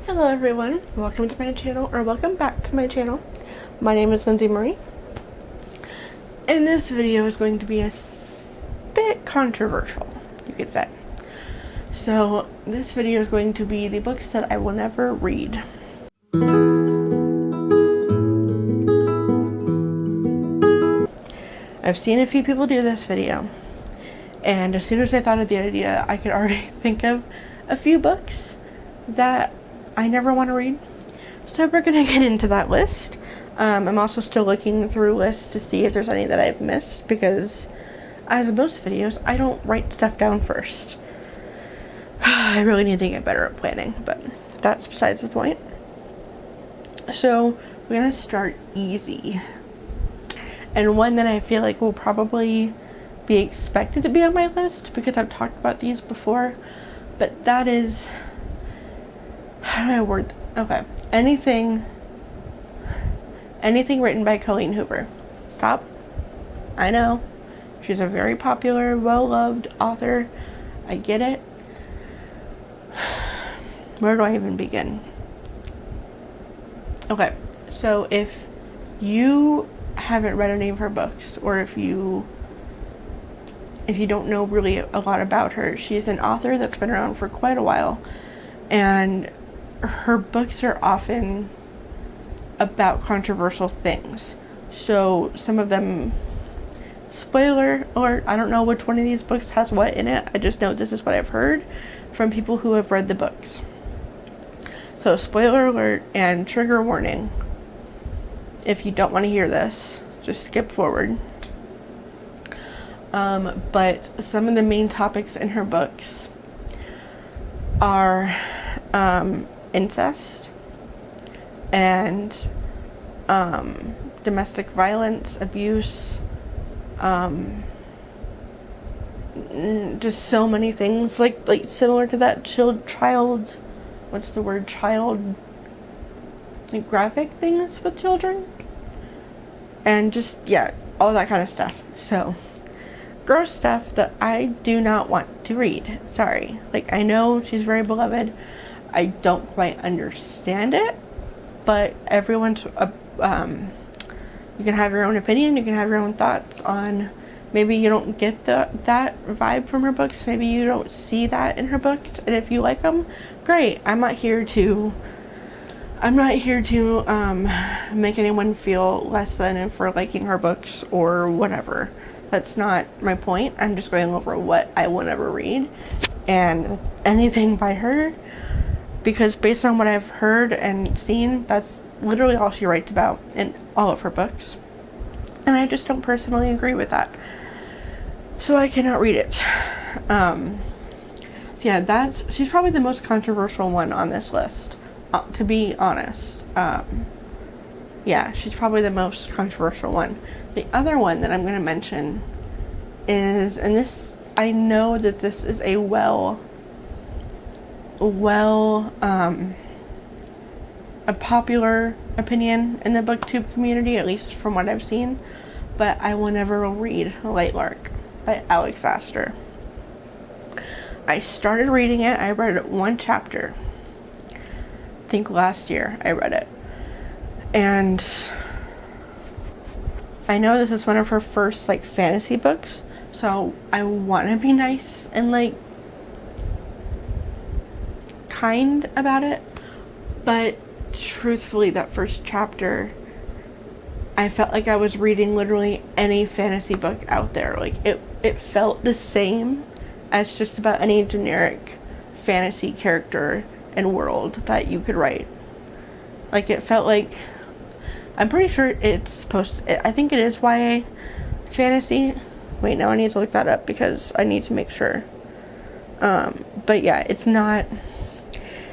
Hello everyone, welcome to my channel, or welcome back to my channel. My name is Lindsay Marie, and this video is going to be a bit controversial, you could say. So this video is going to be the books that I will never read. I've seen a few people do this video, and as soon as I thought of the idea, I could already think of a few books that I never want to read. So we're gonna get into that list. I'm also still looking through lists to see if there's any that I've missed, because as in most videos, I don't write stuff down first. I really need to get better at planning, but that's besides the point. So we're gonna start easy, and one that I feel like will probably be expected to be on my list because I've talked about these before, but that is, how do I word that? Okay. Anything written by Colleen Hoover. Stop. I know. She's a very popular, well-loved author. I get it. Where do I even begin? Okay. So if you haven't read any of her books, or if you don't know really a lot about her, she's an author that's been around for quite a while, and her books are often about controversial things. So some of them, spoiler alert, I don't know which one of these books has what in it. I just know this is what I've heard from people who have read the books. So spoiler alert and trigger warning. If you don't want to hear this, just skip forward. But some of the main topics in her books are incest and domestic violence, abuse, just so many things like similar to that child like graphic things with children, and just, yeah, all that kind of stuff. So gross stuff that I do not want to read. Sorry. Like, I know she's very beloved. I don't quite understand it, but everyone's you can have your own opinion, you can have your own thoughts on, maybe you don't get that vibe from her books, maybe you don't see that in her books, and if you like them, great. I'm not here to make anyone feel less than for liking her books or whatever. That's not my point. I'm just going over what I will never read, and anything by her, because based on what I've heard and seen, that's literally all she writes about in all of her books. And I just don't personally agree with that. So I cannot read it. So yeah, she's probably the most controversial one on this list, to be honest. Yeah, she's probably the most controversial one. The other one that I'm going to mention is, and this, I know that this is a a popular opinion in the booktube community, at least from what I've seen, but I will never read Lightlark by Alex Astor. I started reading it. I read one chapter. I think last year I read it. And I know this is one of her first fantasy books, so I want to be nice and kind about it, but truthfully, that first chapter, I felt like I was reading literally any fantasy book out there. It felt the same as just about any generic fantasy character and world that you could write. It felt like, I'm pretty sure it's supposed to, I think it is YA fantasy. Wait, now I need to look that up because I need to make sure. But yeah,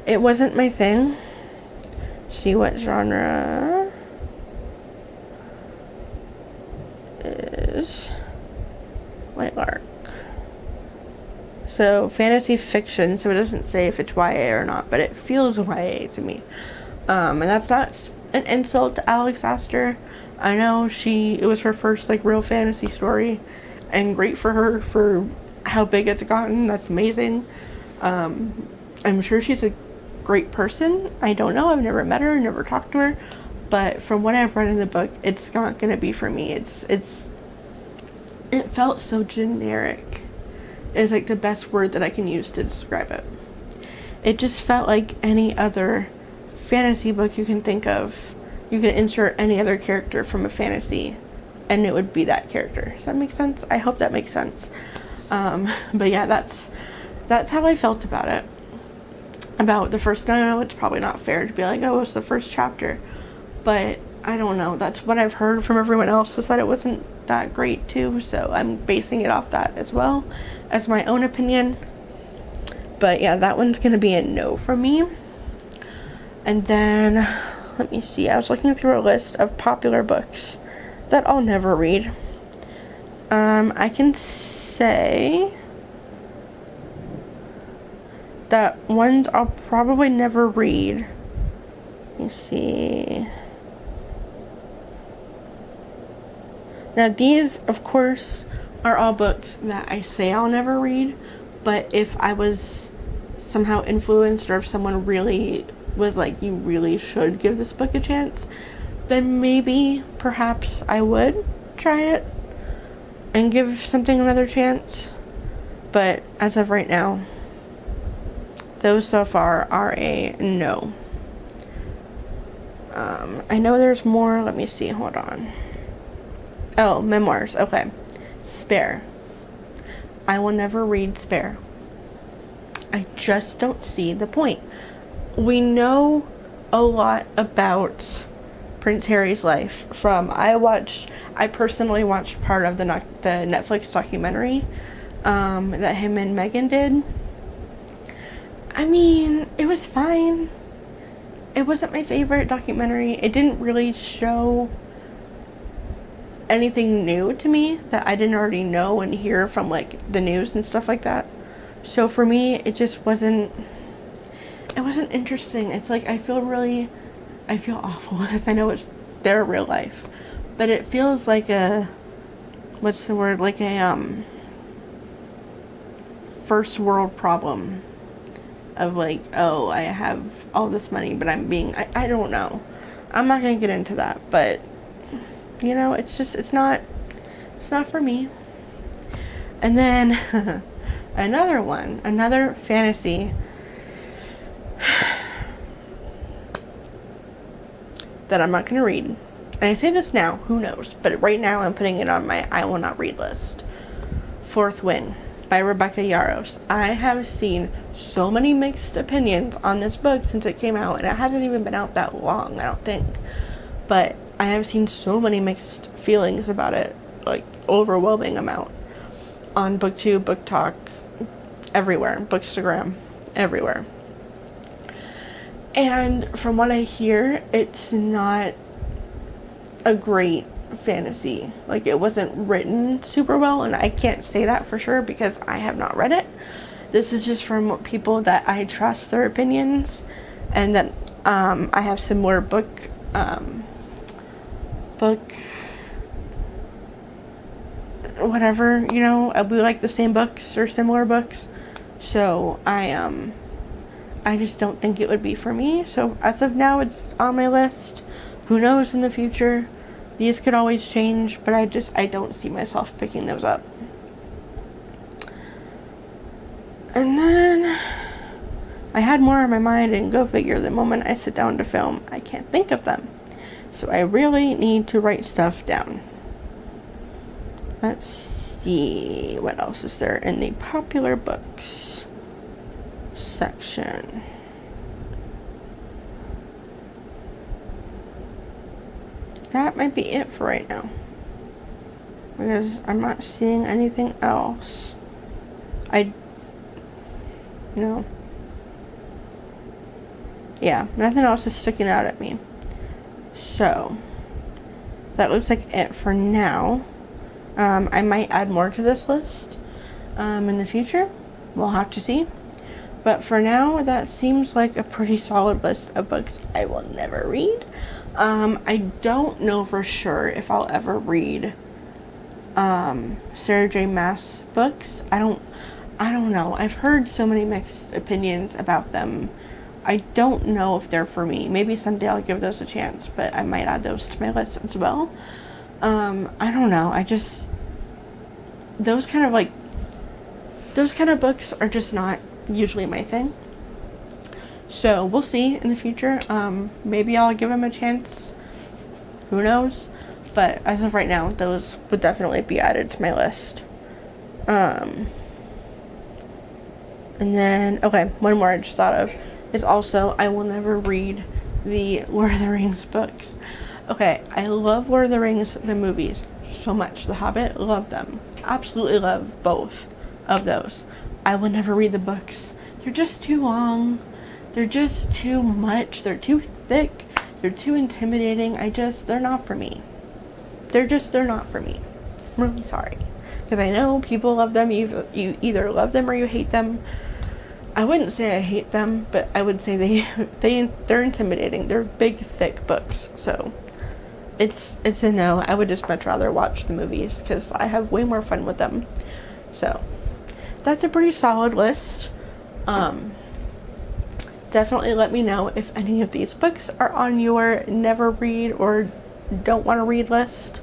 it wasn't my thing. See what genre is Lightlark. So fantasy fiction, so it doesn't say if it's YA or not, but it feels YA to me. And that's not an insult to Alex Astor. I know it was her first real fantasy story, and great for her for how big it's gotten. That's amazing. I'm sure she's a great person. I don't know. I've never met her, never talked to her. But from what I've read in the book, it's not going to be for me. It felt so generic. Is like the best word that I can use to describe it. It just felt like any other fantasy book you can think of. You can insert any other character from a fantasy and it would be that character. Does that make sense? I hope that makes sense. But yeah, that's how I felt about it. About the first, no, it's probably not fair to be like, oh, it's the first chapter. But I don't know. That's what I've heard from everyone else, is that it wasn't that great too. So I'm basing it off that as well as my own opinion. But yeah, that one's going to be a no from me. And then, let me see. I was looking through a list of popular books that I'll never read. I can say that ones I'll probably never read. Let me see. Now these, of course, are all books that I say I'll never read, but if I was somehow influenced, or if someone really was like, you really should give this book a chance, then maybe, perhaps I would try it and give something another chance. But as of right now, those so far are a no. I know there's more. Let me see. Hold on. Oh, memoirs. Okay. Spare. I will never read Spare. I just don't see the point. We know a lot about Prince Harry's life from, I personally watched part of the Netflix documentary that him and Meghan did. I mean, it was fine. It wasn't my favorite documentary. It didn't really show anything new to me that I didn't already know and hear from like the news and stuff like that. So for me, it just wasn't interesting. It's like, I feel awful because I know it's their real life, but it feels like a, what's the word, like a first world problem of like, oh, I have all this money, but I don't know. I'm not gonna get into that, but you know, it's not for me. And then another fantasy that I'm not gonna read. And I say this now, who knows? But right now I'm putting it on my I will not read list. Fourth Wing by Rebecca Yarros. I have seen so many mixed opinions on this book since it came out, and it hasn't even been out that long, I don't think. But I have seen so many mixed feelings about it, like overwhelming amount, on BookTube, booktok, everywhere, Bookstagram, everywhere. And from what I hear, it's not a great fantasy. Like, it wasn't written super well, and I can't say that for sure because I have not read it. This is just from people that I trust their opinions, and that I have similar book whatever, you know, we like the same books or similar books. So I just don't think it would be for me. So as of now, it's on my list. Who knows in the future? These could always change, but I don't see myself picking those up. And then I had more on my mind, and go figure, the moment I sit down to film, I can't think of them. So I really need to write stuff down. Let's see, what else is there in the popular books section? That might be it for right now, because I'm not seeing anything else. Yeah, nothing else is sticking out at me. So that looks like it for now. I might add more to this list in the future. We'll have to see. But for now, that seems like a pretty solid list of books I will never read. I don't know for sure if I'll ever read Sarah J. Maas books. I don't know. I've heard so many mixed opinions about them. I don't know if they're for me. Maybe someday I'll give those a chance, but I might add those to my list as well. I don't know. Those kind of books are just not usually my thing. So we'll see in the future. Maybe I'll give them a chance. Who knows? But as of right now, those would definitely be added to my list. And then, okay, one more I just thought of is also, I will never read the Lord of the Rings books. Okay, I love Lord of the Rings, the movies, so much. The Hobbit, love them. Absolutely love both of those. I will never read the books. They're just too long. They're just too much. They're too thick. They're too intimidating. They're not for me. They're not for me. I'm really sorry. Because I know people love them. You either love them or you hate them. I wouldn't say I hate them, but I would say they're intimidating. They're big, thick books. So it's a no. I would just much rather watch the movies because I have way more fun with them. So that's a pretty solid list. Definitely let me know if any of these books are on your never read or don't want to read list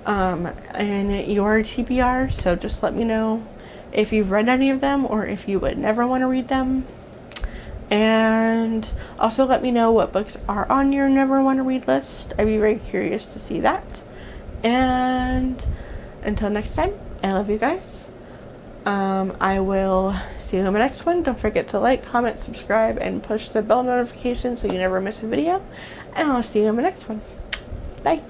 and your TBR. So just let me know if you've read any of them or if you would never want to read them. And also let me know what books are on your never want to read list. I'd be very curious to see that. And until next time, I love you guys. I will see you in my next one. Don't forget to like, comment, subscribe, and push the bell notification so you never miss a video. And I'll see you in my next one. Bye.